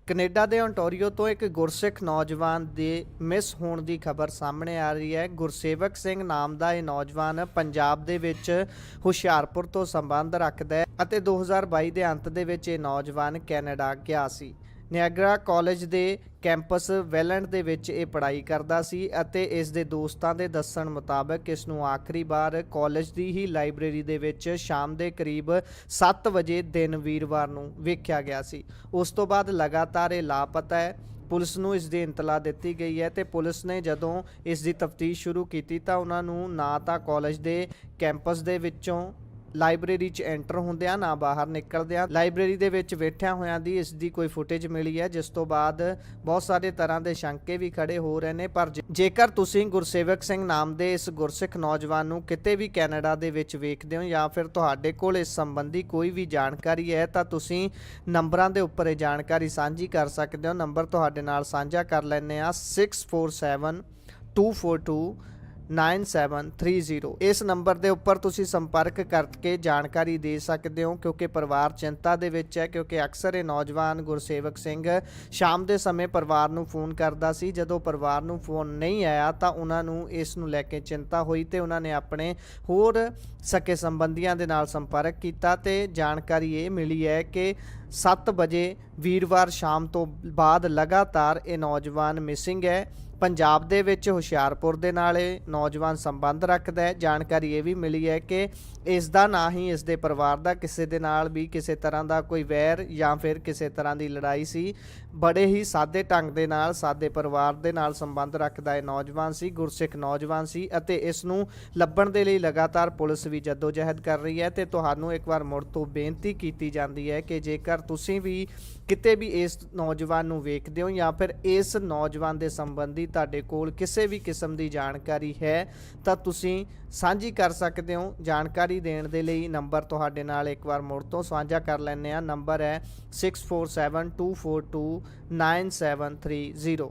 Canada ਦੇ Ontario ਤੋਂ ਇੱਕ ਗੁਰਸਿੱਖ ਨੌਜਵਾਨ ਦੇ ਮਿਸ ਹੋਣ ਦੀ ਖਬਰ ਸਾਹਮਣੇ ਆ ਰਹੀ ਹੈ। ਗੁਰਸੇਵਕ ਸਿੰਘ ਨਾਮ ਦਾ ਇਹ ਨੌਜਵਾਨ ਪੰਜਾਬ ਦੇ ਵਿੱਚ ਹੁਸ਼ਿਆਰਪੁਰ ਤੋਂ ਸੰਬੰਧ ਰੱਖਦਾ ਹੈ ਅਤੇ 2022 ਦੇ ਅੰਤ ਦੇ ਵਿੱਚ ਇਹ ਨੌਜਵਾਨ ਕੈਨੇਡਾ ਗਿਆ ਸੀ। ਨਿਆਗਰਾ ਕਾਲਜ ਦੇ ਕੈਂਪਸ ਵੈਲੈਂਡ ਦੇ ਵਿੱਚ ਇਹ ਪੜ੍ਹਾਈ ਕਰਦਾ ਸੀ ਅਤੇ ਇਸ ਦੇ ਦੋਸਤਾਂ ਦੇ ਦੱਸਣ ਮੁਤਾਬਕ ਇਸ ਨੂੰ ਆਖਰੀ ਵਾਰ ਕਾਲਜ ਦੀ ਹੀ ਲਾਇਬ੍ਰੇਰੀ ਦੇ ਵਿੱਚ ਸ਼ਾਮ ਦੇ ਕਰੀਬ 7 ਵਜੇ ਦਿਨ ਵੀਰਵਾਰ ਨੂੰ ਵੇਖਿਆ ਗਿਆ ਸੀ। ਉਸ ਤੋਂ ਬਾਅਦ ਲਗਾਤਾਰ ਇਹ ਲਾਪਤਾ ਹੈ। ਪੁਲਿਸ ਨੂੰ ਇਸ ਦੀ ਇਤਲਾਹ ਦਿੱਤੀ ਗਈ ਹੈ ਤੇ ਪੁਲਿਸ ਨੇ ਜਦੋਂ ਇਸ ਦੀ ਤਫਤੀਸ਼ ਸ਼ੁਰੂ ਕੀਤੀ ਤਾਂ ਉਹਨਾਂ ਨੂੰ ਨਾ ਤਾਂ ਕਾਲਜ ਦੇ ਕੈਂਪਸ ਦੇ ਵਿੱਚੋਂ ਲਾਇਬ੍ਰੇਰੀ 'ਚ ਐਂਟਰ ਹੁੰਦਿਆਂ ਨਾ ਬਾਹਰ ਨਿਕਲਦਿਆਂ ਲਾਇਬ੍ਰੇਰੀ ਦੇ ਵਿੱਚ ਬੈਠਿਆਂ ਹੋਇਆਂ ਦੀ ਇਸ ਦੀ ਕੋਈ ਫੁਟੇਜ ਮਿਲੀ ਹੈ, ਜਿਸ ਤੋਂ ਬਾਅਦ ਬਹੁਤ ਸਾਰੇ ਤਰ੍ਹਾਂ ਦੇ ਸ਼ੰਕੇ ਵੀ ਖੜੇ ਹੋ ਰਹੇ ਨੇ। ਪਰ ਜੇਕਰ ਤੁਸੀਂ ਗੁਰਸੇਵਕ ਸਿੰਘ ਨਾਮ ਦੇ ਇਸ ਗੁਰਸਿੱਖ ਨੌਜਵਾਨ ਨੂੰ ਕਿਤੇ ਵੀ ਕੈਨੇਡਾ ਦੇ ਵਿੱਚ ਵੇਖਦੇ ਹੋ ਜਾਂ ਫਿਰ ਤੁਹਾਡੇ ਕੋਲ ਇਸ ਸੰਬੰਧੀ ਕੋਈ ਵੀ ਜਾਣਕਾਰੀ ਹੈ ਤਾਂ ਤੁਸੀਂ ਨੰਬਰਾਂ ਦੇ ਉੱਪਰ ਇਹ ਜਾਣਕਾਰੀ ਸਾਂਝੀ ਕਰ ਸਕਦੇ ਹੋ। ਨੰਬਰ ਤੁਹਾਡੇ ਨਾਲ ਸਾਂਝਾ ਕਰ ਲੈਂਦੇ ਹਾਂ 647242 9730। ਇਸ ਨੰਬਰ ਦੇ ਉੱਪਰ ਤੁਸੀਂ ਸੰਪਰਕ ਕਰਕੇ ਜਾਣਕਾਰੀ ਦੇ ਸਕਦੇ ਹੋ, ਕਿਉਂਕਿ ਪਰਿਵਾਰ ਚਿੰਤਾ ਦੇ ਵਿੱਚ ਹੈ। ਕਿਉਂਕਿ ਅਕਸਰ ਇਹ ਨੌਜਵਾਨ ਗੁਰਸੇਵਕ ਸਿੰਘ ਸ਼ਾਮ ਦੇ ਸਮੇਂ ਪਰਿਵਾਰ ਨੂੰ ਫੋਨ ਕਰਦਾ ਸੀ। ਜਦੋਂ ਪਰਿਵਾਰ ਨੂੰ ਫੋਨ ਨਹੀਂ ਆਇਆ ਤਾਂ ਉਹਨਾਂ ਨੂੰ ਇਸ ਨੂੰ ਲੈ ਕੇ ਚਿੰਤਾ ਹੋਈ ਤੇ ਉਹਨਾਂ ਨੇ ਆਪਣੇ ਹੋਰ ਸਕੇ ਸੰਬੰਧੀਆਂ ਦੇ ਨਾਲ ਸੰਪਰਕ ਕੀਤਾ ਤੇ ਜਾਣਕਾਰੀ ਇਹ ਮਿਲੀ ਹੈ ਕਿ 7 ਵਜੇ ਵੀਰਵਾਰ ਸ਼ਾਮ ਤੋਂ ਬਾਅਦ ਲਗਾਤਾਰ ਇਹ ਨੌਜਵਾਨ ਮਿਸਿੰਗ ਹੈ। ਪੰਜਾਬ ਦੇ ਵਿੱਚ ਹੁਸ਼ਿਆਰਪੁਰ ਦੇ ਨਾਲ ਇਹ ਨੌਜਵਾਨ ਸੰਬੰਧ ਰੱਖਦਾ ਹੈ। ਜਾਣਕਾਰੀ ਇਹ ਵੀ ਮਿਲੀ ਹੈ ਕਿ ਇਸ ਦਾ ਨਾ ਹੀ ਇਸ ਦੇ ਪਰਿਵਾਰ ਦਾ ਕਿਸੇ ਦੇ ਨਾਲ ਵੀ ਕਿਸੇ ਤਰ੍ਹਾਂ ਦਾ ਕੋਈ ਵੈਰ ਜਾਂ ਫਿਰ ਕਿਸੇ ਤਰ੍ਹਾਂ ਦੀ ਲੜਾਈ ਸੀ। ਬੜੇ ਹੀ ਸਾਦੇ ਢੰਗ ਦੇ ਨਾਲ ਸਾਦੇ ਪਰਿਵਾਰ ਦੇ ਨਾਲ ਸੰਬੰਧ ਰੱਖਦਾ ਇਹ ਨੌਜਵਾਨ ਸੀ, ਗੁਰਸਿੱਖ ਨੌਜਵਾਨ ਸੀ ਅਤੇ ਇਸ ਨੂੰ ਲੱਭਣ ਦੇ ਲਈ ਲਗਾਤਾਰ ਪੁਲਿਸ ਵੀ ਜਦੋਜਹਿਦ ਕਰ ਰਹੀ ਹੈ। ਤੇ ਤੁਹਾਨੂੰ ਇੱਕ ਵਾਰ ਮੁੜ ਤੋਂ ਬੇਨਤੀ ਕੀਤੀ ਜਾਂਦੀ ਹੈ ਕਿ ਜੇਕਰ ਤੁਸੀਂ ਵੀ ਕਿਤੇ ਵੀ ਇਸ ਨੌਜਵਾਨ ਨੂੰ ਵੇਖਦੇ ਹੋ ਜਾਂ ਫਿਰ ਇਸ ਨੌਜਵਾਨ ਦੇ ਸੰਬੰਧੀ ਤੁਹਾਡੇ ਕੋਲ ਕਿਸੇ ਵੀ ਕਿਸਮ ਦੀ ਜਾਣਕਾਰੀ ਹੈ ਤਾਂ ਤੁਸੀਂ ਸਾਂਝੀ ਕਰ ਸਕਦੇ ਹੋ। ਜਾਣਕਾਰੀ ਦੇਣ ਦੇ ਲਈ ਨੰਬਰ ਤੁਹਾਡੇ ਨਾਲ ਇੱਕ ਵਾਰ ਮੁੜ ਤੋਂ ਸਾਂਝਾ ਕਰ ਲੈਂਦੇ ਹਾਂ। ਨੰਬਰ ਹੈ 6472429730।